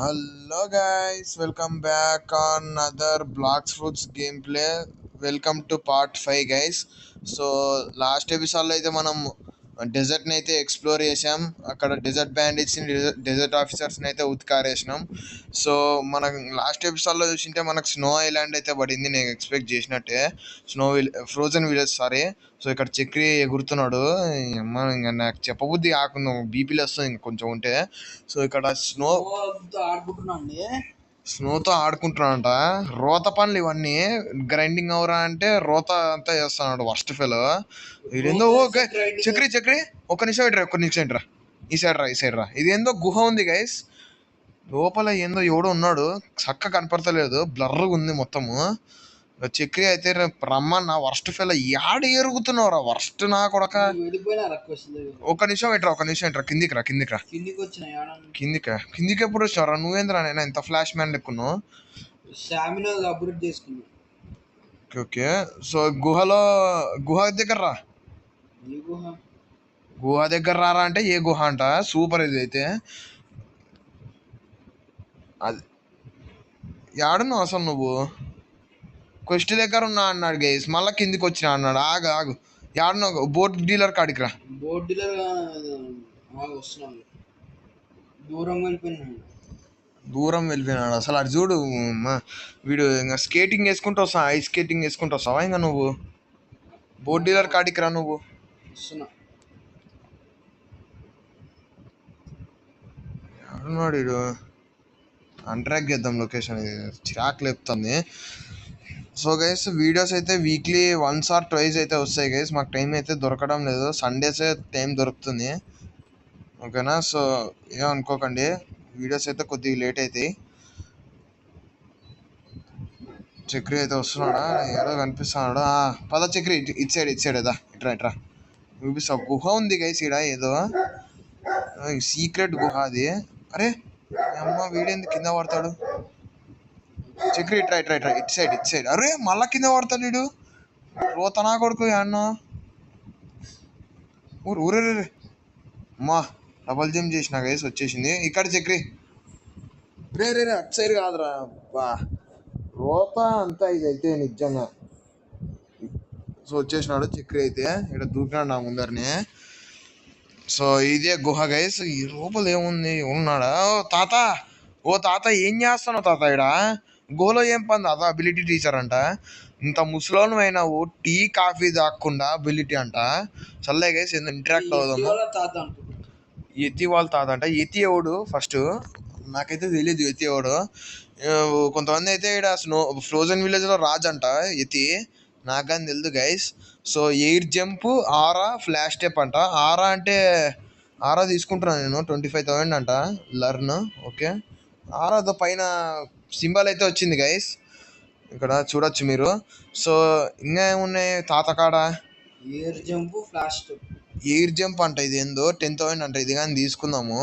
Hello guys, welcome back on another Blocks Fruits gameplay. Welcome to part 5 guys. So last ఎపిసోడ్లో అయితే మనం డెజర్ట్ని అయితే explore చేసాం. అక్కడ డెజర్ట్ బ్యాండిట్స్ని డెజర్ట్ ఆఫీసర్స్ని అయితే ఉతికారేసినాం. సో మనం లాస్ట్ ఎపిసోడ్లో చూసింటే మనకు స్నో ఐలాండ్ అయితే పడింది, నేను ఎక్స్పెక్ట్ చేసినట్టే. Frozen village sorry. సో ఇక్కడ చక్రి ఎగురుతున్నాడు. ఇంకా నాకు చెప్పబుద్ధి కాకుండా బీపీలు వస్తుంది ఇంకా కొంచెం ఉంటే. సో ఇక్కడ స్నోతో ఆడుకుంటున్నాడంట. రోత పనులు ఇవన్నీ గ్రైండింగ్ అవరా అంటే రోత అంతా చేస్తున్నాడు వర్స్ట్ ఫెలో. ఇదేందో చక్రి చక్రి ఒక్క నిమిషం ఇట్రా ఈ సైడ్ రా. ఇది ఏందో గుహ ఉంది గైస్, లోపల ఏందో ఎవడో ఉన్నాడు, చక్క కనపడతలేదు, బ్లర్గా ఉంది మొత్తము. చక్రి అయితే రమ్మన్న వర్స్ట్ ఫెలో యాడ ఎరుగుతున్నావురా వర్స్ట్ నా కొడక. ఒక నిమిషం ఇట్రా కిందికి ఎప్పుడు వచ్చావురా నువ్వేంద్రా? నేను ఎంత ఫ్లాష్ మ్యాన్ లెక్కున్నావు. ఓకే సో గుహ దగ్గర రా. గుహ దగ్గర రారా అంటే ఏ గుహ అంట, సూపర్. ఇది అయితే అది యాడున్నావు అసలు నువ్వు? క్వెస్ట్ దగ్గర ఉన్నా అన్నాడు గైస్, మళ్ళీ కిందికి వచ్చినా అన్నాడు. ఆగు యాడున్నావు? బోట్ డీలర్ కాడికి రా. బోట్ డీలర్ దూరం వెళ్ళిపోయినాడు అసలు. అది చూడు వీడు ఇంకా స్కేటింగ్ వేసుకుంటూ వస్తా, ఐస్ స్కేటింగ్ వేసుకుంటూ వస్తావా ఇంకా నువ్వు? బోట్ డీలర్ కాడికి రా నువ్వు. ఎవరున్నాడు వీడు? అన్ట్రాక్ చేద్దాం లొకేషన్, చిరాకు లేపుతుంది. సో గైస్ వీడియోస్ అయితే వీక్లీ వన్స్ ఆర్ ట్వైస్ అయితే వస్తాయి గైస్. మాకు టైం అయితే దొరకడం లేదు, సండేసే టైం దొరుకుతుంది, ఓకేనా? సో ఏమనుకోకండి, వీడియోస్ అయితే కొద్దిగా లేట్ అవుతాయి. చక్రి అయితే వస్తున్నాడా? ఏదో కనిపిస్తున్నాడా? పద చక్రి, ఇటు సైడ్ ఏదా, ఇట్రా చూపిస్తా. గుహ ఉంది గైస్ ఈడ, ఏదో సీక్రెట్ గుహ అది. అరే అమ్మ వీడేంది కింద పడతాడు? చక్రి ఇట్రా ఇటు సైడ్. అరే మళ్ళా కింద పడతాడు వీడు, రోతనా కొడుకు అన్నో. ఊరే అమ్మా డబల్ జంప్ చేసిన గైస్, వచ్చేసింది ఇక్కడ. చక్రి రే అటు సైడ్ కాదురా, బా రోత అంతా ఇదైతే నిజంగా. సో వచ్చేసినాడు చక్రి అయితే, ఇక్కడ దూకినాడు నా ముందరనే. సో ఇదే గుహ గైస్. ఈ లోపల ఏముంది, ఉన్నాడా? ఓ తాత ఏం చేస్తున్నావు తాత? ఇక్కడ గుహలో ఏం పని తాత? అబిలిటీ టీచర్ అంట. ఇంత ముసలోను అయినావు, టీ కాఫీ తాగకుండా అబిలిటీ అంట. చల్లే గైస్ ఇంటరాక్ట్ అవుదాము. యతి వాళ్ళ తాత అంట. యతి ఎవడు ఫస్ట్? నాకైతే తెలియదు యతి ఎవడు. కొంతమంది అయితే ఇక్కడ ఫ్రోజన్ విలేజ్ లో రాజు అంట యతి, నాకు కానీ తెలియదు గైస్. సో ఎయిర్ జంప్, ఆరా, ఫ్లాష్ స్టెప్ అంట. ఆరా తీసుకుంటున్నాను నేను, 25,000 అంట లర్న్. ఓకే ఆరాతో పైన సింబల్ అయితే వచ్చింది గైస్, ఇక్కడ చూడొచ్చు మీరు. సో ఇంకా ఏమున్నాయి తాత కాడ? ఎయిర్ జంప్ అంట, ఇది ఏందో 10,000 అంట. ఇది కానీ తీసుకుందాము.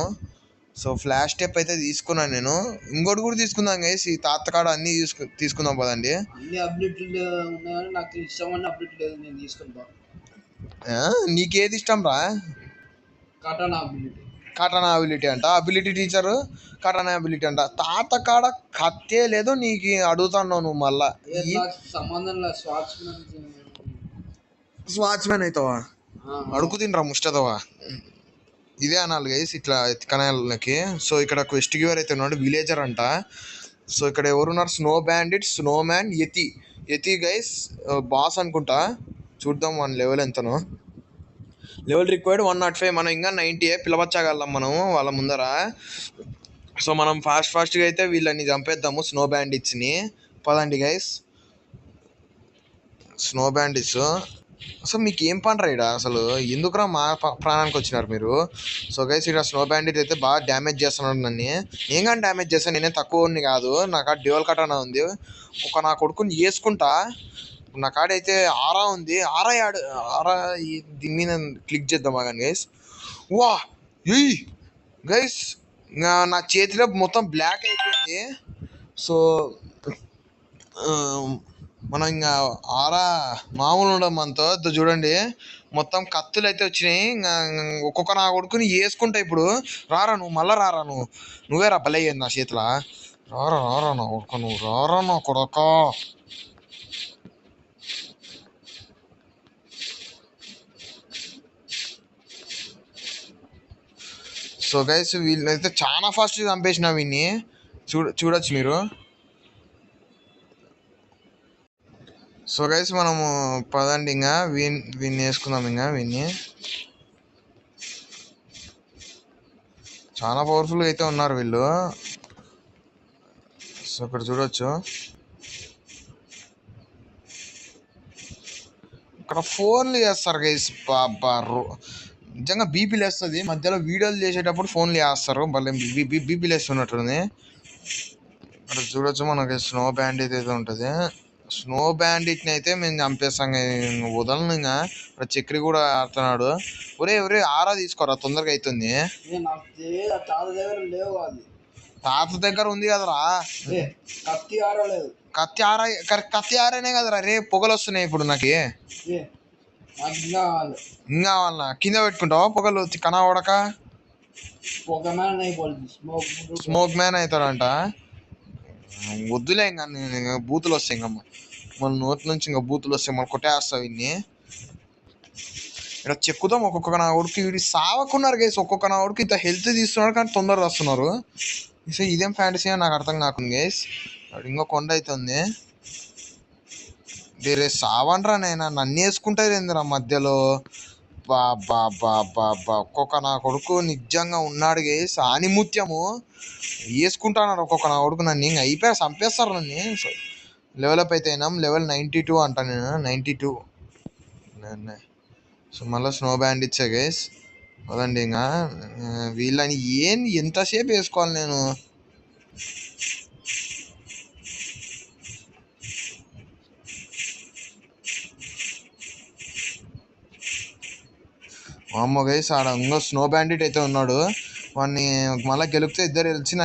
సో ఫ్లాష్ స్టెప్ అయితే తీసుకున్నాను నేను, ఇంకోటి కూడా తీసుకుందాం గైస్. ఈ తాత కాడ అన్ని తీసుకుందాం పదండి. నీకేది ఇష్టం రా? కటానా అబిలిటీ అంట. అబిలిటీ టీచర్ కటానా అబిలిటీ అంట. తాత కాడ కత్తే లేదు నీకు అడుగుతున్నావు నువ్వు మళ్ళా. స్వాచ్మెన్ అవుతావా? అడుగు తినరా ముష్టదవా, ఇదే అనాలి గైస్ ఇట్లా ఎత్తుకనాలకి. సో ఇక్కడ క్వెస్ట్ గివర్ అయితే ఉన్నాడు, విలేజర్ అంట. సో ఇక్కడ ఎవరున్నారు? స్నో బ్యాండిట్, స్నో మ్యాన్, యతి గైస్ బాస్ అనుకుంటా. చూద్దాం మన లెవెల్ ఎంతనో. Level required 105. మనం ఇంకా 90 పిలవచ్చగలం మనం వాళ్ళ ముందర. సో మనం ఫాస్ట్గా అయితే వీళ్ళని చంపేద్దాము, స్నో బ్యాండిట్స్ని. పదండి గైస్. స్నో బ్యాండిట్స్ అసలు మీకు ఏం పని రా ఇక్కడ? అసలు ఎందుకురా మా ప్రాణానికి వచ్చినారు మీరు? సో గైస్ ఇక్కడ స్నో బ్యాండిట్ అయితే బాగా డ్యామేజ్ చేస్తున్నాడు నన్ను. నేను కానీ డ్యామేజ్ చేస్తాను, నేనే తక్కువ కాదు. నాకు డ్యూయల్ కటానా ఉంది, నా కొడుకుని వేసుకుంటా. నా కాడైతే ఆరా ఉంది. ఆరా దీని మీద క్లిక్ చేద్దామా కానీ గైస్. వా గైస్ నా చేతిలో మొత్తం బ్లాక్ అయిపోయింది. సో మనం ఇంకా ఆరా మామూలు ఉండడం మనతో చూడండి. మొత్తం కత్తులు అయితే వచ్చినాయి. ఇంకా ఒక్కొక్క నా కొడుకుని వేసుకుంటా ఇప్పుడు. రారా నువ్వు, మళ్ళా రారా నువ్వు, నువ్వే రా బలే అయ్యేది నా చేతిలో. రారా రారా నా కొడుక, నువ్వు రారా నా కొడక. సో గైస్ వీళ్ళైతే చాలా ఫాస్ట్గా చంపేసిన వీడిని. చూడొచ్చు మీరు. సో గైస్ మనము పదండి ఇంకా వీన్ని వేసుకుందాం. ఇంకా వీన్ని చాలా పవర్ఫుల్గా అయితే ఉన్నారు వీళ్ళు. సో ఇక్కడ చూడొచ్చు. ఇక్కడ ఫోన్లు చేస్తారు గైస్. బాబా నిజంగా బీపీ లేస్తుంది. మధ్యలో వీడియోలు చేసేటప్పుడు ఫోన్లు చేస్తారు. భలే బీపీ లేస్తున్నట్టుంది. ఇక్కడ చూడొచ్చు మనకి స్నో బ్యాండిట్ అయితే ఉంటుంది. స్నో బ్యాండిట్ని అయితే మేము చంపేస్తాం. వదలను. ఇంకా ఇక్కడ చక్రి కూడా ఆడుతున్నాడు. ఒరే ఒరే ఆరా తీసుకోరా, తొందరగా అవుతుంది. తాత దగ్గర ఉంది కదరా కత్తి ఆరా. కత్తి ఆరానే కదరా రే. పొగలు వస్తున్నాయి ఇప్పుడు నాకు. ఇంకా వాళ్ళ కింద పెట్టుకుంటావా పొగలు కనా ఉడక. స్మోక్ మ్యాన్ అవుతాడంట. వద్దులే ఇంకా బూతులు వస్తాయి. ఇంకా మన నోటి నుంచి ఇంకా బూతులు వస్తాయి. మనం కొట్టేస్తావు ఇన్ని. ఇక్కడ చెక్కుదాం. ఒక్కొక్క నా ఉడికి వీడి సావకున్నారు గేసి. ఒక్కొక్క నా ఉడికి ఇంత హెల్త్ తీస్తున్నారు కానీ తొందరగా వస్తున్నారు. సో ఇదేం ఫ్యాంటసీ అని నాకు అర్థం కాకుండా గేస్. ఇంకో కొండ అయితే ఉంది. వేరే సావనరా నైనా, నన్ను వేసుకుంటారు ఏందిరా మధ్యలో. బాబా బాబా బా ఒక్కొక్క నా కొడుకు నిజంగా ఉన్నాడు గేస్. ఆనిముత్యము వేసుకుంటాను ఒక్కొక్క నా కొడుకు. నన్ను ఇంకా అయిపోయా చంపేస్తారు నన్ను. సో లెవెలప్ అయితే అయినాం. లెవెల్ 92 అంటాను నేను. 92. సో మళ్ళీ స్నో బ్యాండిట్సే గైస్. అదండి ఇంకా వీళ్ళని ఎంతసేపు వేసుకోవాలి నేను. అమ్మో గైస్ ఆడ ఇంకో స్నో బ్యాండిట్ అయితే ఉన్నాడు. వాడిని మళ్ళీ గెలిపితే ఇద్దరు గెలిచి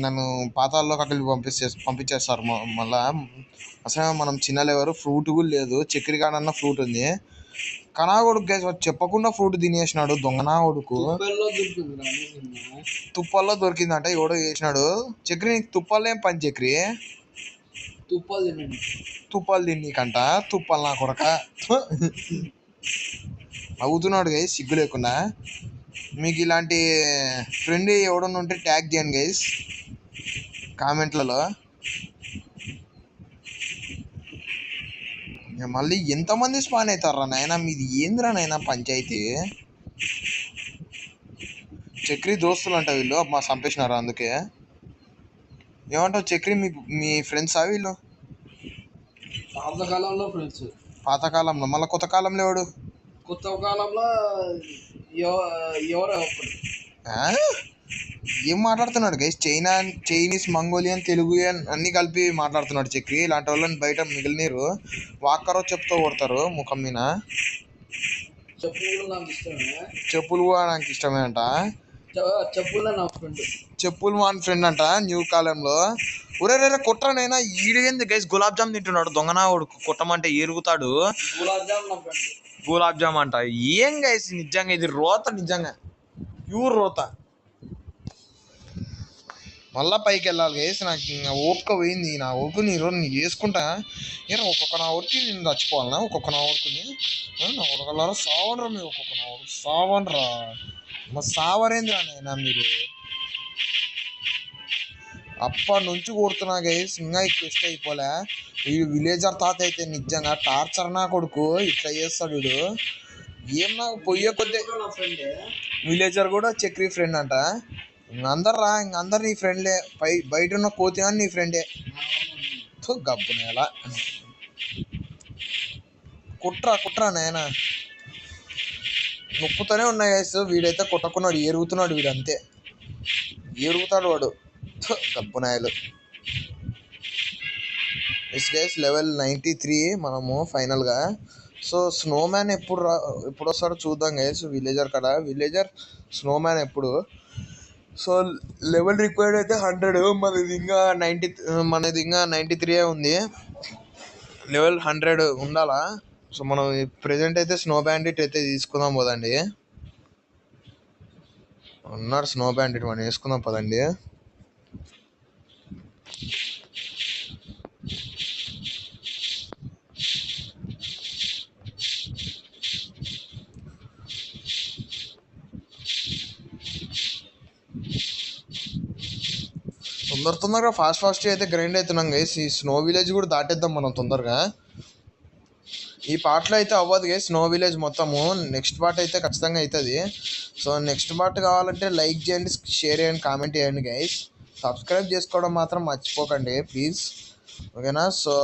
నన్ను పాతాల్లోకి అక్కడికి పంపించేస్తారు మళ్ళా. అసలు మనం చిన్న లెవరు. ఫ్రూట్ కూడా లేదు. చక్కెరగాడన్న ఫ్రూట్ ఉంది. కనా కొడుకు గైస్ చెప్పకుండా ఫ్రూట్ తినేసినాడు. దొంగనా కొడుకు. తుప్పల్లో దొరికిందంట. ఎవడో చేసినాడు. చక్రి నీకు తుప్పల్లో ఏం పని చక్రి. తుప్పలు తిన్నీకంట. తుప్పలు నా కొడక అవుతున్నాడు గైస్ సిగ్గు లేకుండా. మీకు ఇలాంటి ఫ్రెండ్ ఎవడన్నా ఉంటే ట్యాగ్ చేయండి గైస్ కామెంట్లలో. మళ్ళీ ఎంతమంది స్పాన్ అవుతారా నాయన. మీది ఏందిరా నాయన పంచాయతీ. చక్రి దోస్తులు అంట వీళ్ళు. మా చంపేసినారా అందుకే. ఏమంటావు చక్రి, మీ ఫ్రెండ్సా వీళ్ళు? పాతకాలంలో ఫ్రెండ్స్. పాతకాలంలో. మళ్ళీ కొత్త కాలంలో ఎవడు? కొత్త కాలంలో ఎవరో ఏం మాట్లాడుతున్నాడు గైస్. చైనీస్, మంగోలియన్, తెలుగుయన్ అన్ని కలిపి మాట్లాడుతున్నాడు చక్రి. ఇలాంటి వాళ్ళని బయట మిగిలినీరు. వాక్కరో చెప్తూ కొడతారు ముఖం మీద. చెప్పులు కూడా నాకు ఇష్టమే అంట. చెప్పులు వాన్ ఫ్రెండ్ అంట న్యూ కాలంలో. ఒరే కొట్టరానైనా. ఈడేంది గైస్ గులాబ్ జామ్ తింటున్నాడు. దొంగనా వాడు కొట్టమంటే ఎరుగుతాడు. గులాబ్ జామ్ అంట. ఏం గైస్ నిజంగా ఇది రోత. నిజంగా ప్యూర్ రోత. మళ్ళా పైకి వెళ్ళాలి గైస్. నాకు ఇంకా ఓపిక పోయింది. నా ఓపిక ఈరోజు నేను చేసుకుంటా. ఒక్కొక్క నా ఊరికి నేను చచ్చిపోవాలన్నా. ఒక్కొక్క నా ఊరికి నా ఉడకలారా సావనరా మీరు. ఒక్కొక్క నా ఊరికి సావనరా. మా సావరేంద్రా నైనా మీరు. అప్పటి నుంచి కొడుతున్నా గైస్. ఇంకా ఎక్కువ ఇష్టం అయిపోలే. ఈ విలేజర్ తాత అయితే నిజంగా టార్చర్ నా కొడుకు. ఇట్లా చేస్తాడు వీడు. ఏం నాకు పొయ్యే కొద్ది. విలేజర్ కూడా చక్రీ ఫ్రెండ్ అంట. అందరు అందరు నీ ఫ్రెండ్లే. బయట ఉన్న కోతి అని నీ ఫ్రెండే. గబ్బున ఎలా కుట్రా నాయనా. నొప్పుతూనే ఉన్నాయి గైస్. వీడైతే కొట్టకున్నాడు. ఎరుగుతున్నాడు వీడు. అంతే ఎరుగుతాడు వాడు. గబ్బునాయలు. ఎస్ గైస్ లెవెల్ 93 మనము ఫైనల్గా. సో స్నోమ్యాన్ ఎప్పుడు వస్తాడో చూద్దాం గైస్. విలేజర్ కదా. విలేజర్ స్నోమ్యాన్ ఎప్పుడు. సో లెవెల్ రిక్వైర్డ్ అయితే 100. మనది ఇంకా 93 ఉంది. లెవెల్ 100 ఉండాలా. సో మనం ప్రెజెంట్ అయితే స్నో బ్యాండిట్ అయితే తీసుకుందాం పోదండి. ఉన్నారు స్నో బ్యాండిట్, మనం వేసుకుందాం పదండి. తొందరగా ఫాస్ట్ అయితే గ్రైండ్ అవుతున్నాం గైస్. ఈ స్నో విలేజ్ కూడా దాటేద్దాం మనం తొందరగా. ఈ పార్ట్లో అయితే అవ్వదు గైస్ స్నో విలేజ్ మొత్తము. నెక్స్ట్ పార్ట్ అయితే ఖచ్చితంగా అవుతుంది. సో నెక్స్ట్ పార్ట్ కావాలంటే లైక్ చేయండి, షేర్ చేయండి, కామెంట్ చేయండి గైస్. సబ్స్క్రైబ్ చేసుకోవడం మాత్రం మర్చిపోకండి ప్లీజ్, ఓకేనా. సో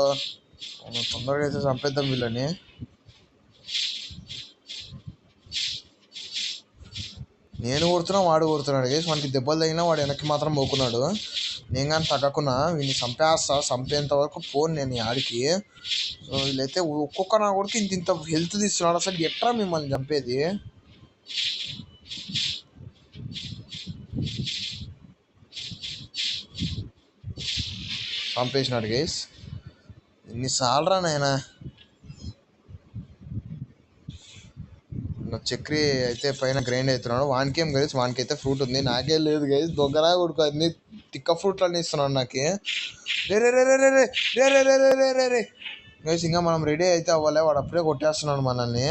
తొందరగా అయితే చంపేద్దాం వీళ్ళని. నేను కొడుతున్నా, వాడు కొడుతున్నాడు గైస్. మనకి దెబ్బలు తగినా వాడు వెనక్కి మాత్రం పోకున్నాడు. నేను కానీ తగ్గకున్నా వీడిని చంపేంత వరకు ఫోన్ నేను ఆడికి. సో వీళ్ళైతే ఒక్కొక్క నా కొడుకు ఇంత హెల్త్ తీస్తున్నాడు. అసలు ఎట్లా మిమ్మల్ని చంపేది? చంపేసినాడు గైస్. ఎన్నిసార్లు రా నాయనా. చక్రి అయితే పైన గ్రైండ్ అవుతున్నాడు. వానికేం గైస్, వానికైతే ఫ్రూట్ ఉంది, నాకే లేదు గైస్. దొంగరా కొడుకు అన్ని తిక్క ఫ్రూట్లు అన్నీ ఇస్తున్నాడు నాకే. రే రే రే రే రే రే రే రే రే రే రే రే గైస్, ఇంకా మనం రెడీ అయితే అవ్వాలి. వాడు అప్పుడే కొట్టేస్తున్నాడు మనల్ని.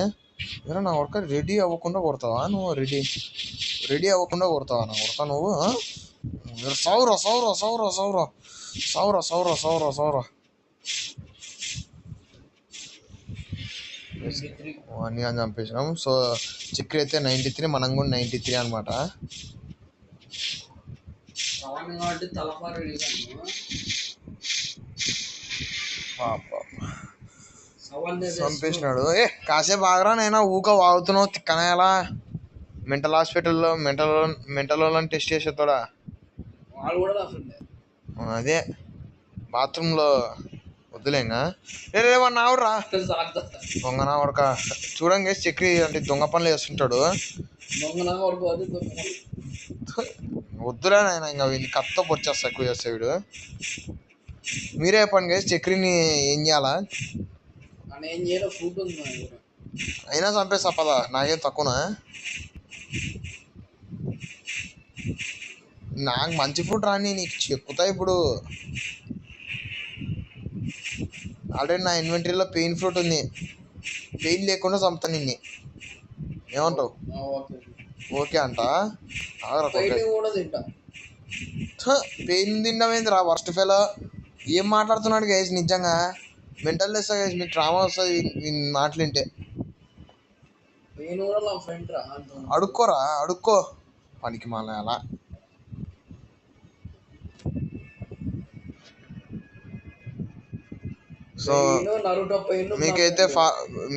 ఏరా నా కొడుక రెడీ అవ్వకుండా కొడతావా నువ్వు? రెడీ అవ్వకుండా కొడతావా నా కొడతా నువ్వు? సౌరా సౌరా సౌరా సౌరా సౌరా సౌరా సౌరా సౌరా అన్నీ అని చంపేసినాం. సో చక్రి అయితే 93, మనం కూడా 93 అనమాట. చంపేసినాడు. కాసేపు ఆగరా నైనా, ఊక వాగుతున్నావు తిక్కనేలా. మెంటల్ హాస్పిటల్లో మెంటల్ వాళ్ళని టెస్ట్ చేసేతోడా. అదే బాత్రూంలో వద్దులేంగా. రే వాడు నావురా దొంగ నా వడక. చూడండి చక్రి అంటే దొంగ పనులు చేస్తుంటాడు. వద్దురా నాయన, ఇంకా వీడిని కత్తో పొచ్చేస్తా ఎక్కువ చేస్తే వీడు. మీరే చెప్పండి గైస్, చక్రిని ఏం చేయాలా? అయినా చంపేస్తా పదా, నాకేం తక్కువనా? నాకు మంచి ఫ్రూట్ రాని నీకు చెప్పుతా ఇప్పుడు. ఆల్రెడీ నా ఇన్వెంటరీలో పెయిన్ ఫ్రూట్ ఉంది. పెయిన్ లేకుండా చంపుతా నిన్ను. ఏమంటావు? ఓకే అంట. పెయిన్ తింటామేందిరా వర్స్ట్ ఫెలో. ఏం మాట్లాడుతున్నాడు గైస్, నిజంగా మెంటల్ వస్తా గైస్, మీకు ట్రామా వస్తుంది మాటలుంటే. అడుక్కోరా అడుక్కో పనికి మళ్ళీ అలా. సో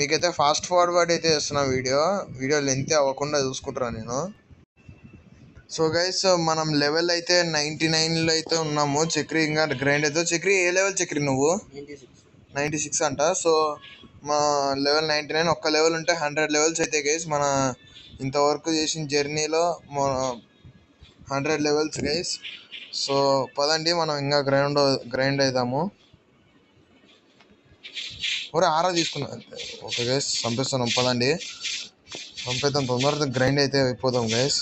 మీకైతే ఫాస్ట్ ఫార్వర్డ్ అయితే చేస్తున్నా. వీడియో లెంత్ అవ్వకుండా చూసుకుంటారా నేను. సో గైస్ మనం లెవెల్ అయితే 99లో అయితే ఉన్నాము. చక్రి ఇంకా గ్రైండ్ అయితే. చక్రి ఏ లెవెల్ చక్రి నువ్వు? 96 అంట. సో మా లెవెల్ 99. ఒక్క లెవెల్ ఉంటే 100 లెవెల్స్ అయితే గైస్ మన ఇంతవరకు చేసిన జర్నీలో 100 లెవెల్స్ గైస్. సో పదండి మనం ఇంకా గ్రైండ్ అవుదాము. ఒరే ఆరా తీసుకున్నా. ఓకే గైస్ చంపేస్తాను, పదండి చంపేద్దాం తొందరగా, గ్రైండ్ అయితే అయిపోదాం గైస్.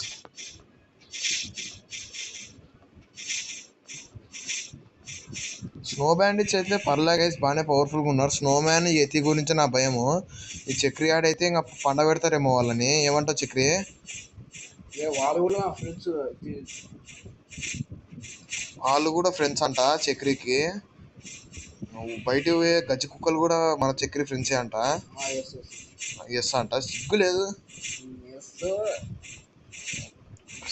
స్నో బ్యాండిట్స్ అయితే పర్లే గైస్, బాగానే పవర్ఫుల్గా ఉన్నారు. స్నో మ్యాన్ యతి గురించి నా భయము. ఈ చక్రి ఆడైతే ఇంకా పండ పెడతారేమో వాళ్ళని. ఏమంటావు చక్రి? వాళ్ళు కూడా ఫ్రెండ్స్ అంట చక్రికి. బయట గజ్జి కుక్కలు కూడా మన చక్రి ఫ్రెండ్సే అంట. ఎస్ అంట, సిగ్గు లేదు.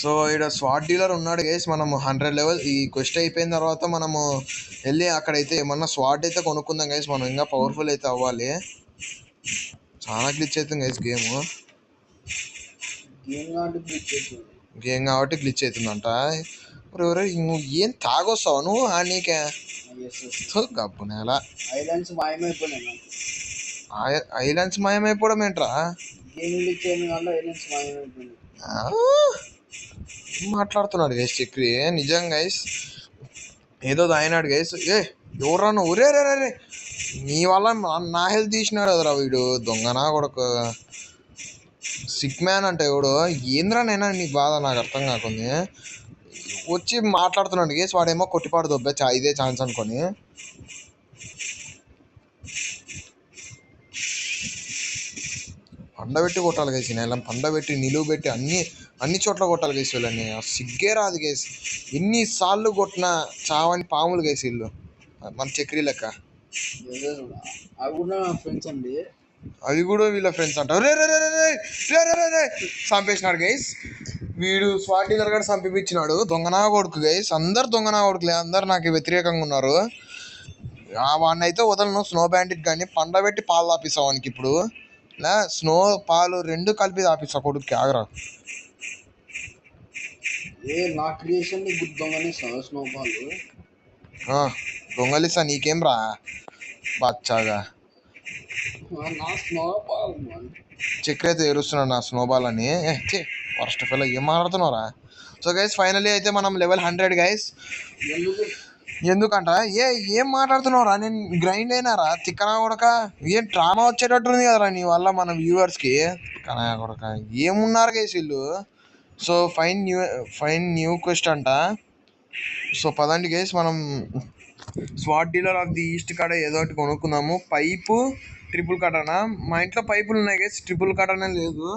సో ఇక్కడ స్వాట్ డీలర్ ఉన్నాడు గైస్. మనము 100 లెవెల్ ఈ క్వెస్ట్ అయిపోయిన తర్వాత మనము వెళ్ళి అక్కడైతే ఏమన్నా స్వాట్ అయితే కొనుక్కుందాం గైస్. మనం ఇంకా పవర్ఫుల్ అయితే అవ్వాలి. చాలా గ్లిచ్ అవుతుంది గైస్ గేమ్ కాబట్టి గ్లిచ్ అవుతుందంట. నువ్వు ఏం తాగొస్తావు నువ్వు నీకే గబ్బు నేల. ఐలాండ్స్ మాయమైపోవడం ఏంట్రా? మాట్లాడుతున్నాడు గైస్ చక్రి. నిజంగా గైస్ ఏదో తాగినాడు గైస్. ఎవరా నువ్వు? రే రే రే నీ వల్ల నా హెల్త్ తీసినాడు కదరా వీడు దొంగనా కొడుకు. సిక్ మ్యాన్ అంటే ఎవడు ఏంద్రా నైనా నీ బాధ నాకు అర్థం కాకుంది. వచ్చి మాట్లాడుతున్నాడు గేస్ వాడేమో కొట్టిపాడు దొబ్బా ఇదే ఛాన్స్ అనుకొని. పండబెట్టి కొట్టాలి గేసి నెల పండబెట్టి నిలువు పెట్టి అన్ని చోట్ల కొట్టాలి గేసి వీళ్ళని. సిగ్గే రాదు గేసి ఎన్నిసార్లు కొట్టిన చావని పాములు గేసి వీళ్ళు మన చక్రీ లెక్క. అవి కూడా వీళ్ళ ఫ్రెండ్స్ అంటారు. రే రే రే రే రే రే చంపేసినాడు గైస్ వీడు. స్వాట్ డీలర్ కూడా చంపించినాడు దొంగనా కొడుకు గైస్. అందరు దొంగనా కొడుకులే, అందరు నాకు వ్యతిరేకంగా ఉన్నారు. వాడిని అయితే వదలను. స్నో బ్యాండిట్ కానీ పండబెట్టి పాలు తాపిస్తా వానికి ఇప్పుడు. స్నో పాలు రెండు కలిపి తాపిస్తా కొడుకు ఆగరా. దొంగలిస్తా నీకేం రా బాచ్చాగా. చక్కెర అయితే ఏరుస్తున్నాడు నా స్నోబాల్ అని. ఫస్ట్ ఆఫ్ ఆల్ ఏం మాట్లాడుతున్నారా. సో గైస్ ఫైనలీ అయితే మనం లెవెల్ 100 గైస్. ఎందుకంట ఏం మాట్లాడుతున్నావురా, నేను గ్రైండ్ అయినారా తిక్కనా కొడక. ఏం డ్రామా వచ్చేటట్టుంది కదరా నీ వల్ల మన వ్యూవర్స్కి. తిక్కనా కొడక ఏమున్నారు గైస్ వీళ్ళు. సో ఫైన్ న్యూ క్వెస్ట్ అంట. సో పదండి గైస్ మనం swat dealer of the east కాడ ఏదో ఒకటి కొనుక్కున్నాము. Pipe triple కటానా. మా ఇంట్లో పైపులు ఉన్నాయి గైస్, ట్రిపుల్ కటానా లేదు.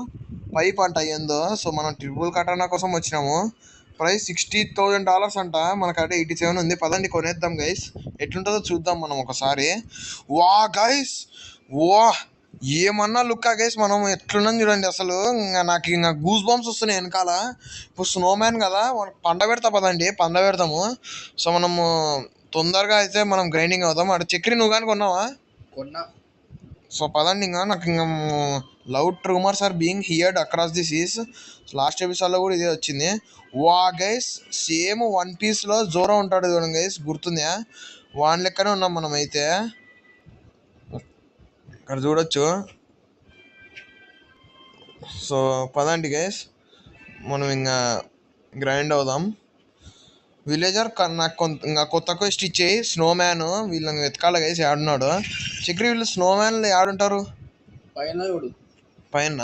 పైప్ అంట ఏందో. సో మనం ట్రిపుల్ కటానా కోసం వచ్చినాము. ప్రైస్ $60,000 అంట. మనకైతే 87 ఉంది. పదండి కొనేద్దాం గైస్. ఎట్లుంటుందో చూద్దాం మనం ఒకసారి. వా గైస్ వా ఏమన్నా లుక్కా గైస్. మనం ఎట్లున్నాం చూడండి అసలు. నాకు ఇంకా గూస్ బంప్స్ వస్తున్నాయి వెనకాల. ఇప్పుడు స్నోమ్యాన్ కదా పండ పెడతా పదండి పండ పెడతాము. సో మనము తొందరగా అయితే మనం గ్రైండింగ్ అవుతాం. అటు చక్రి నువ్వు కానీ కొన్నావా? కొన్నా. సో పదండి ఇంకా నాకు ఇంకా loud rumours are being heard across the seas. Last ఎపిసోడ్లో కూడా ఇదే వచ్చింది. వా గైస్ సేమ్ వన్ పీస్లో జోరో ఉంటాడు చూడండి గైస్, గుర్తుందా? వాన్ లెక్కనే ఉన్నాం మనం అయితే. ఇక్కడ చూడొచ్చు. సో పదండి గైస్ మనం ఇంకా గ్రైండ్ అవుదాం. విలేజర్ నాకు ఇంకా కొత్త క్వెస్ట్ ఇచ్చేయి. స్నోమ్యాన్ వీళ్ళని వెతకాలి గైస్ ఆడున్నాడు. చక్రి వీళ్ళు స్నోమ్యాన్లు ఆడుంటారు పైన.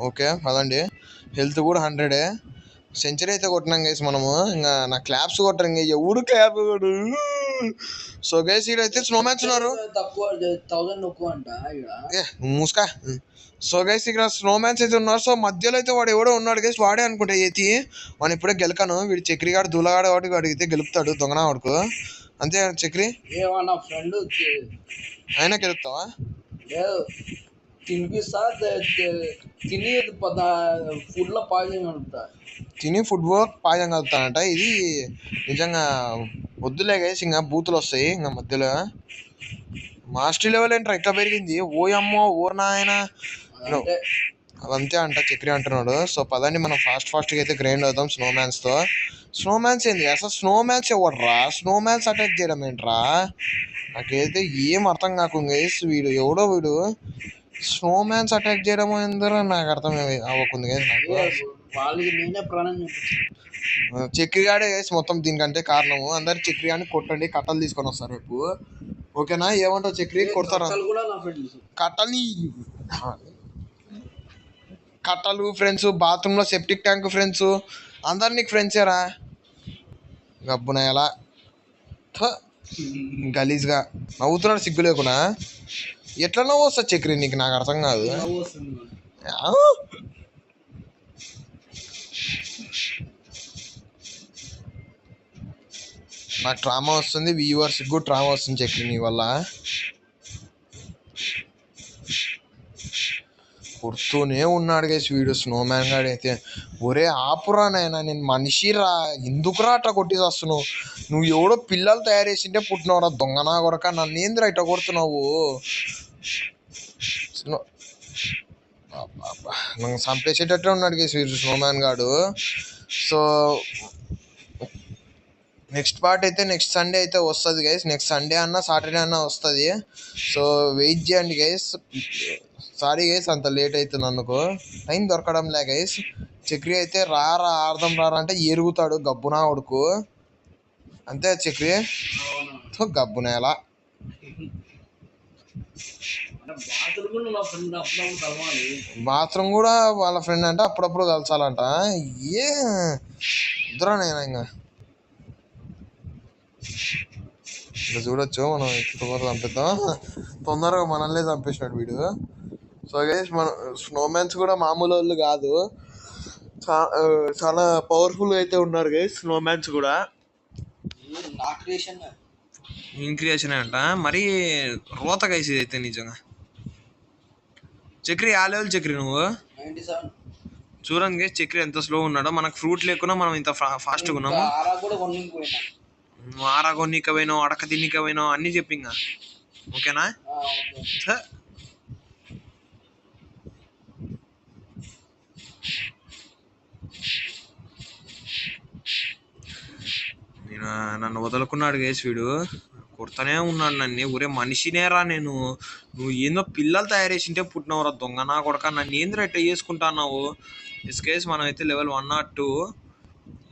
ఓకే పదండి. హెల్త్ కూడా 100. సెంచరీ అయితే కొట్టినాం గైస్ మనము. ఇంకా నా క్లాప్స్ కొట్టారు ఇంకా ఎవడు క్లాప్ కొడు. సో గైస్ ఈడైతే స్నోమ్యాన్స్ ఉన్నారు. మూసుకా. సో గైస్ ఇక్కడ స్నోమ్యాన్స్ అయితే ఉన్నారు. సో మధ్యలో అయితే వాడు ఎవడో ఉన్నాడు గైస్, వాడే అనుకుంటా ఏతి. వాడిని ఇప్పుడే గెలకను. వీడు చక్రిగాడు దూలగాడు వాడికి అడిగితే గెలుపుతాడు దొంగనా వాడుకు. అంతే చక్రి అయినా గెలుపుతావా? తినిపిస్తా తిని ఫుడ్లో పాయిజన్ కలుపుతా. తిని ఫుడ్ పాయసం కలుపుతానంట. ఇది నిజంగా వద్దులే గైస్, ఇంకా బూతులు వస్తాయి ఇంకా మధ్యలో. మాస్టర్ లెవెల్ ఏంట్రా ఇట్లా పెరిగింది. ఓ అమ్మో ఓ నాయన అదంతే అంట చక్రి అంటున్నాడు. సో పదండి మనం ఫాస్ట్గా అయితే గ్రైండ్ అవుతాం స్నోమ్యాన్స్తో. స్నోమ్యాన్స్ ఏంది అసలు? స్నోమ్యాన్స్ ఎవడరా? స్నోమ్యాన్స్ అటాక్ చేయడం ఏంట్రా? నాకైతే ఏం అర్థం కాకుండా గైస్. వీడు ఎవడో వీడు స్నోమ్యాన్స్ అటాక్ చేయడం ఎందుకు నాకు అర్థం అవ్వకుంది గైస్ నాకు. చక్రిగాడే గైస్ మొత్తం దీనికంటే కారణము. అందరు చక్రిగాని కొట్టండి, కట్టలు తీసుకొని వస్తారు రేపు. ఓకేనా? ఏమంటావు చక్రి? కొడతారా కట్టని? కట్టలు ఫ్రెండ్స్, బాత్రూంలో సెప్టిక్ ట్యాంక్ ఫ్రెండ్స్, అందరు నీకు ఫ్రెండ్సేరా. గబ్బున ఎలా గలీజ్గా నవ్వుతున్నాడు సిగ్గు లేకున్నా. ఎట్లా నవ్వు వస్తుంది చక్రి నీకు? నాకు అర్థం కాదు. నాకు ట్రామా వస్తుంది, వ్యూవర్స్కి కూడా ట్రామా వస్తుంది చక్రి నీ వల్ల. కొడుతూనే ఉన్నాడు గైస్ వీడు స్నోమ్యాన్ గాడు అయితే. ఒరే ఆపురా నాయనా, నేను మనిషిరా, ఎందుకురా అట్లా కొట్టి వస్తున్నావు? నువ్వు ఎవడో పిల్లలు తయారు చేసింటే పుట్టినవాడా దొంగనా కొడక. నన్ను ఏందిరా ఇట్లా కొడుతున్నావు? నన్ను చంపేసేటట్టే ఉన్నాడు గైస్ వీడు స్నోమ్యాన్ గాడు. సో నెక్స్ట్ పార్ట్ అయితే నెక్స్ట్ సండే అయితే వస్తుంది గైస్. నెక్స్ట్ సండే అన్నా సాటర్డే అన్నా వస్తుంది. సో వెయిట్ చేయండి గైస్. సారీ గైస్ అంత లేట్ అవుతుంది అందుకు, టైం దొరకడంలే గైస్. చక్రి అయితే రారా ఆడదాం రారా అంటే ఎరుగుతాడు గబ్బునా ఉడుకు. అంతే చక్రి గబ్బున ఎలా బాత్రూమ్ కూడా నా ఫ్రెండ్ అప్పుడప్పుడు కలవాలి. బాత్రూమ్ కూడా వాళ్ళ ఫ్రెండ్ అంటే అప్పుడప్పుడు కలసాలంట. ఏ ఇద్దరా నేను ఇంకా చూడొచ్చు మనం తొందరగా చంపిద్దాం. తొందరగా మనల్ని చంపేసినాడు వీడు. సో గైస్ మన స్నోమ్యాన్స్ కూడా మామూలు వాళ్ళు కాదు, చాలా పవర్ఫుల్ అయితే ఉన్నారు గైస్ స్నోమ్యాన్స్ కూడా. నా క్రియేషన్ ఇన్క్రియేషన్ అంట మరి రోత గైస్ అయితే నిజంగా. చక్రి ఆ లెవెల్ చక్రి నువ్వు 97. చూడండి గైస్ చక్రి ఎంత స్లో ఉన్నాడో. మనకు ఫ్రూట్ లేకున్నా మనం ఇంత ఫాస్ట్గా ఉన్నాము. ఆరా కూడా కొన్నికి పోయినా, ఆరా కొన్నిక పోయినావు, అడక తిన్నిక పోయినావు అన్నీ చెప్పి ఇంకా ఓకేనా. ఓకే. నేను నన్ను వదులుకున్నాడు గేసి వీడు, కొడతానే ఉన్నాడు నన్ను. ఊరే మనిషినేరా నేను, నువ్వు ఏందో పిల్లలు తయారు చేసింటే పుట్టినవరా దొంగ నా కొడక, నన్ను ఏంద్ర ఎట్ట చేసుకుంటున్నావు. ఇస్ కేస్ మనం అయితే లెవెల్ 102.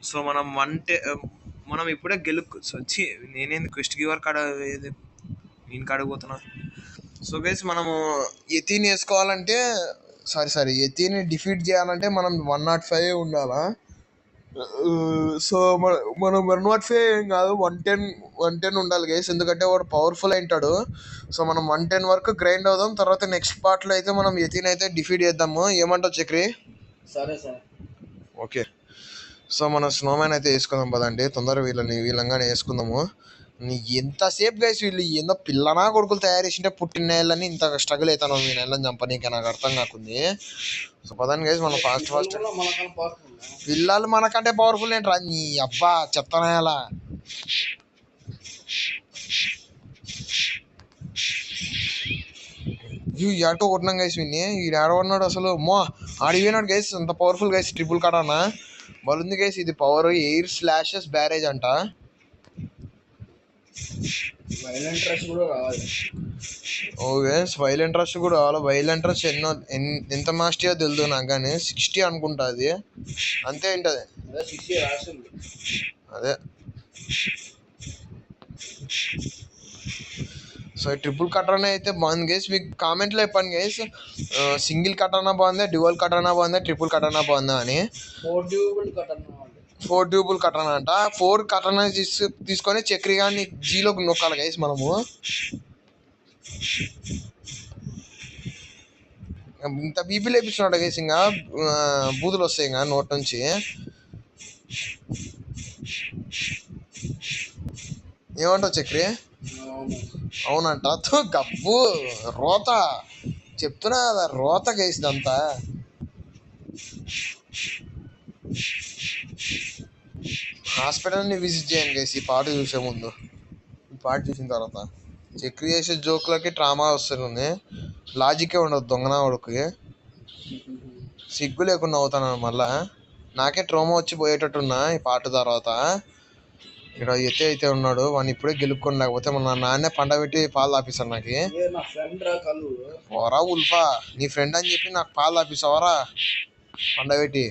సో మనం ఇప్పుడే వచ్చి నేనేంది క్వెస్ట్ గివర్ కాడ నేను కాడపోతున్నా. సో గైస్ మనము యతిని వేసుకోవాలంటే సారీ యతిని డిఫీట్ చేయాలంటే మనం 105 ఉండాలా. సో మనం 105 ఏం కాదు 110 ఉండాలి గైస్, ఎందుకంటే వాడు పవర్ఫుల్ అయింటాడు. సో మనం 110 వరకు గ్రైండ్ అవుదాం. తర్వాత నెక్స్ట్ పార్ట్లో అయితే మనం యతిని అయితే డిఫీట్ చేద్దాము. ఏమంటావు చక్రి? సరే సరే ఓకే. సో మనం స్నోమ్యాన్ అయితే వేసుకుందాం పదండి, తొందరగా వీళ్ళంగానే వేసుకుందాము. ఎంతసేపు గైస్ వీళ్ళు ఏందో పిల్లనా కొడుకులు తయారు చేసింటే పుట్టిన నెలని ఇంత స్ట్రగుల్ అవుతాను మీ నెలని చంపనీకే నాకు అర్థం కాకుంది. సో పదండి గైస్ మనం ఫాస్ట్ పిల్లలు మనకంటే పవర్ఫుల్ ఏంట్రా నీ అబ్బా చెప్తానా ఎలా. ఎటో కొట్టినాం గైస్ విని, వీడు ఆడబడినాడు అసలు. మో ఆడిపోయినాడు గైస్, అంత పవర్ఫుల్ గైస్. ట్రిపుల్ కటానా బలుంది గైస్, ఇది పవర్ ఎయిర్ స్లాషెస్ బ్యారేజ్ అంట. వైలెంట్ రష్ కూడా రావాలి. ఓకే వైలెంట్ రష్ కూడా కావాలి. వైలెంట్ రష్ ఎంత మాస్టియో తెలుదు నాకు, కానీ 60 అనుకుంటా అది, అంతే ఉంటుంది. అదే సో ట్రిపుల్ కటానా అయితే బాగుంది గైస్. మీకు కామెంట్లో చెప్పండి గైస్, సింగిల్ కటానా బాగుందా, డ్యూయల్ కటానా బాగుందా, ట్రిపుల్ కటానా బాగుందా అని. 4 డ్యూబుల్ కటానా అంట. 4 కటానా తీసుకొని చక్రి కానీ జీలోకి నొక్కాలి గైస్ మనము. ఇంత బీపీ లేపిస్తున్నాడు గైస్, ఇంకా బూతులు వస్తాయి ఇంకా నోట్ నుంచి. ఏమంటావు చక్రి? అవునంట గబ్బు రోత చెప్తున్నా కదా, రోత గైస్ ఇదంతా. హాస్పిటల్ని విజిట్ చేయండి గైస్ ఈ పాట చూసే ముందు. ఈ పాట చూసిన తర్వాత చక్రి చేసే జోకులకి ట్రామా వస్తుంది, లాజికే ఉండదు దొంగనా వాడికి. సిగ్గు లేకుండా అవుతాను మళ్ళా, నాకే ట్రోమా వచ్చి పోయేటట్టున్నా ఈ పాట తర్వాత. ఇక్కడ ఎత్తే అయితే ఉన్నాడు, వాడిని ఇప్పుడే గెలుపుకొని, లేకపోతే మన నాన్నే పండ పెట్టి పాలు తాపిస్తాడు నాకు. ఓరా ఉల్ఫా, నీ ఫ్రెండ్ అని చెప్పి నాకు పాలు తాపిస్తావరా పండ పెట్టి.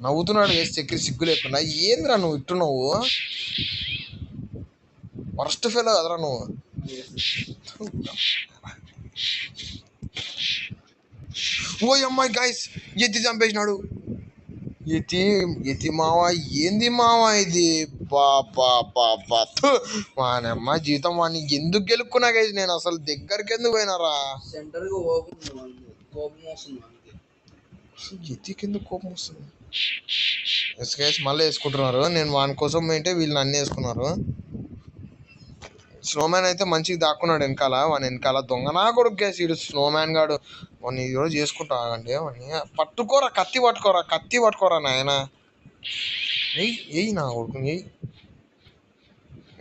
నవ్వుతున్నాడు వేసి చక్రి సిగ్గు లేకుండా. ఏంద్రా నువ్వు ఇట్టు, నువ్వు వర్స్ట్ ఫెలో కదరా నువ్వు. ఓ అమ్మాయి గైస్ ఎత్తి చంపేసినాడు. ఎత్తి మావా ఏంది మావా ఇది, వానమ్మ జీవితం. వాడిని ఎందుకు గెలుక్కున్నా గైస్ నేను, అసలు దగ్గరికి ఎందుకు పోయినారా. ఎత్తికి ఎందుకు కోపం వస్తుంది గైస్. మళ్ళీ వేసుకుంటున్నారు, నేను వాని కోసం ఏంటే వీళ్ళు అన్నీ వేసుకున్నారు. స్నోమ్యాన్ అయితే మంచిగా దాక్కున్నాడు వెనకాల, వాని వెనకాల దొంగనా కొడుకు గైస్ వీడు స్నోమ్యాన్ గాడు. వాడిని ఈరోజు చేసుకుంటా ఆగండి. వాడిని పట్టుకోరా, కత్తి పట్టుకోరా నాయన. ఎయ్యి నా కొడుకు ఎయ్యి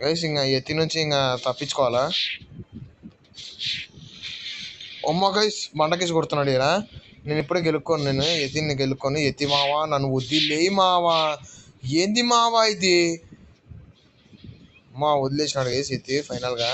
గైస్. ఇంకా ఎత్తి నుంచి ఇంకా తప్పించుకోవాలా. అమ్మ గైస్ బండకేసి కొడుతున్నాడు ఇలా. నేను ఇప్పుడే నేను ఎత్తిని గెలుక్కొని, ఎత్తి మావా నన్ను వదిలేయి మావా, ఏంది మావా ఇది మా వదిలేసినాడు గైస్ ఎత్తి ఫైనల్గా.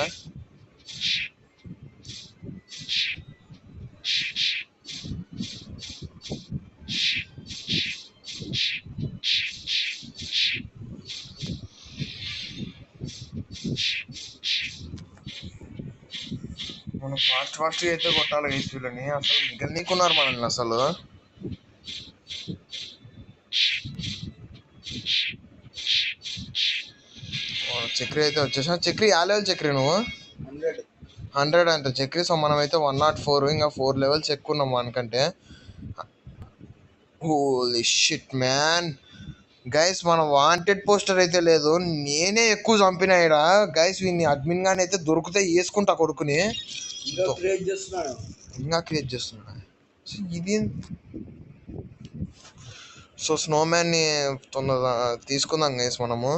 ఫాస్ట్ ఫాస్ట్గా అయితే కొట్టాలి గైస్ వీళ్ళని, అసలు మిగలనీకున్నారు మనల్ని అసలు. చక్రి అయితే వచ్చేసా. చక్రి ఆ లెవెల్ చక్రి నువ్వు 100. 100 అంట చక్రి. సో మనం అయితే 104, ఇంకా 4 లెవెల్స్ ఎక్కువ ఉన్నాం మనకంటే. హోలీ షిట్ మ్యాన్ గైస్, మన వాంటెడ్ పోస్టర్ అయితే లేదు, నేనే ఎక్కువ చంపిన ఈడ గైస్. వీడిని అడ్మిన్ గాని అయితే దొరికితే వేసుకుంటా కొడుకుని. ఇంకా క్రియేట్ చేస్తున్నాడు. ఇంకా క్రియేట్ చేస్తున్నాడు. సో ఇది సో స్నోమ్యాన్ని తొందర తీసుకుందాం గైస్ మనము.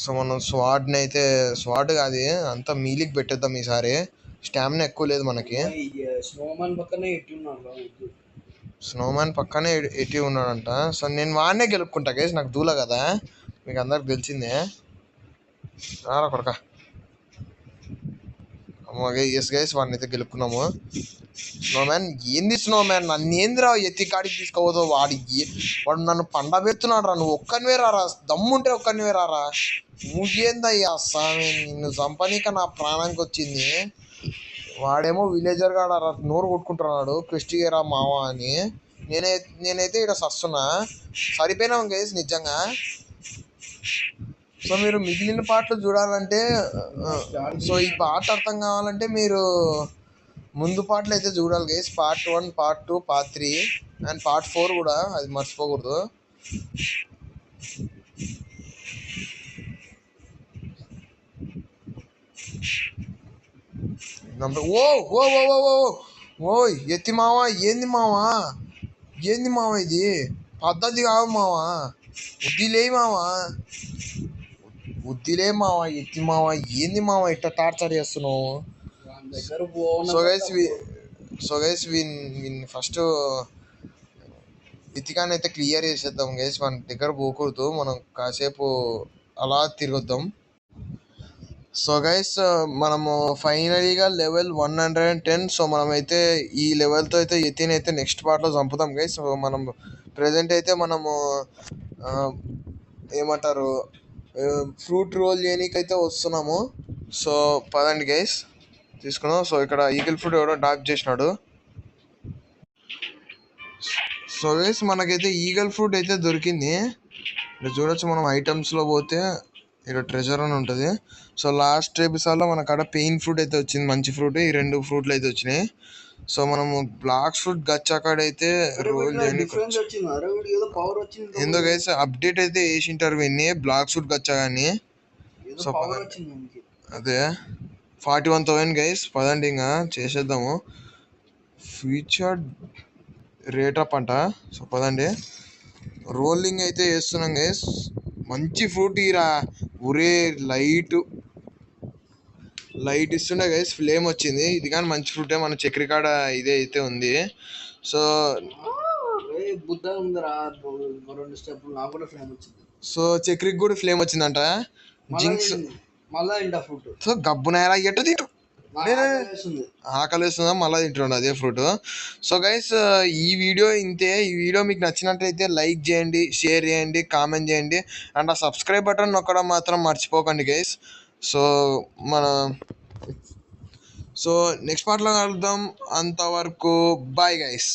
సో మనం స్వాడ్ని అయితే, స్వాడ్ కాదు అంతా మీలికి పెట్టేద్దాం ఈసారి. స్టామినా ఎక్కువ లేదు మనకి. స్నోమాన్ పక్కనే ఎట్టున్నాడు. స్నోమ్యాన్ పక్కనే ఎట్టి ఉన్నాడంట. సో నేను వాడినే గెలుపుకుంటా గైస్, నాకు దూల కదా, మీకు అందరికి తెలిసిందే. రారా కొడక. ఎస్ గైస్, వాడిని అయితే గెలుపుకున్నాము. స్నోమ్యాన్ ఏంది స్నోమ్యాన్, నన్ను ఏందిరా ఎత్తి కాడికి తీసుకోవద్దు. వాడు నన్ను పండబెడుతున్నాడు రా. నువ్వు ఒక్కనివే రారా, దమ్ముంటే ఒక్కనివే రారా. నువ్వేందయ్యా స్వామి, నిన్ను చంపనీక నా ప్రాణానికి వచ్చింది. వాడేమో విలేజర్ గాడ నోరు కొట్టుకుంటున్నాడు క్రిస్టియరా మావా అని. నేనైతే ఇక్కడ సస్తున్నా. సరిపోయినాం గైస్ నిజంగా. సో మీరు మిగిలిన పాటలు చూడాలంటే, సో ఈ పాట అర్థం కావాలంటే మీరు ముందు పాటలు అయితే చూడాలి guys. Part 1, part 2, part 3 and part 4 కూడా, అది మర్చిపోకూడదు. ఓ ఓ ఓ ఓ ఓ ఓ ఎత్తి మావా, ఏంది మావా, ఏంది మావా ఇది పద్ధతి కాదు మావా. బుద్ధిలే మావా, బుద్ధిలే మావా, ఎత్తి మావా, ఏంది మావా ఇట్లా టార్చర్ చేస్తున్నావు. సో గైస్ వీన్ ఫస్ట్ ఇతికాన్ని అయితే క్లియర్ చేసేద్దాం గైస్. మన దగ్గర పోకూడదు, మనం కాసేపు అలా తిరగొద్దాం. సో గైస్ మనము ఫైనలీగా లెవెల్ 110. సో మనమైతే ఈ లెవెల్తో అయితే ఎత్తిని అయితే నెక్స్ట్ పార్ట్లో చంపుతాం గైస్. సో మనం ప్రజెంట్ అయితే మనము ఏమంటారు ఫ్రూట్ రోల్ చేయడానికైతే వస్తున్నాము. సో పదండి గైస్ తీసుకున్నాం. సో ఇక్కడ ఈగిల్ ఫ్రూట్ ఎవడో డాక్ చేసినాడు. సో గైస్ మనకైతే ఈగల్ ఫ్రూట్ అయితే దొరికింది. ఇక్కడ చూడొచ్చు, మనం ఐటమ్స్లో పోతే ఇక్కడ ట్రెజర్ అని ఉంటుంది. సో లాస్ట్ ఎపిసోడ్లో మనకు అక్కడ పెయిన్ ఫ్రూట్ అయితే వచ్చింది, మంచి ఫ్రూట్. ఈ 2 ఫ్రూట్లు అయితే వచ్చినాయి. సో మనము బ్లాక్ ఫ్రూట్ గచ్చాకాడైతే రోల్ చేయడానికి ఎందుకు గైస్ అప్డేట్ అయితే వేసింటారు వీన్ని బ్లాక్ ఫ్రూట్ గచ్చా కానీ. సో అదే 41,000 గైస్. పదండి ఇంకా చేసేద్దాము. ఫ్యూచర్ రేట్ అప్ అంట. సో పదండి రోలింగ్ అయితే వేస్తున్నాం గైస్. మంచి ఫ్రూట్ ఇరా, ఒరే లైట్ ఇస్తుండే గైస్, ఫ్లేమ్ వచ్చింది. ఇది కానీ మంచి ఫ్రూటే, మన చక్రికాడ ఇదే అయితే ఉంది. సో సో చక్రికి కూడా ఫ్లేమ్ వచ్చిందంట. జింక్స్ సో గబ్బునాయరా ఎట్టు తింటు ఆకలి వేస్తుందా మళ్ళీ తింటుండ అదే ఫ్రూట్. సో గైస్ ఈ వీడియో ఇంతే. ఈ వీడియో మీకు నచ్చినట్లయితే లైక్ చేయండి, షేర్ చేయండి, కామెంట్ చేయండి అండ్ ఆ సబ్స్క్రైబ్ బటన్ నొక్కడం మాత్రం మర్చిపోకండి గైస్. సో సో నెక్స్ట్ పార్ట్లో కలుద్దాం. అంతవరకు బాయ్ గైస్.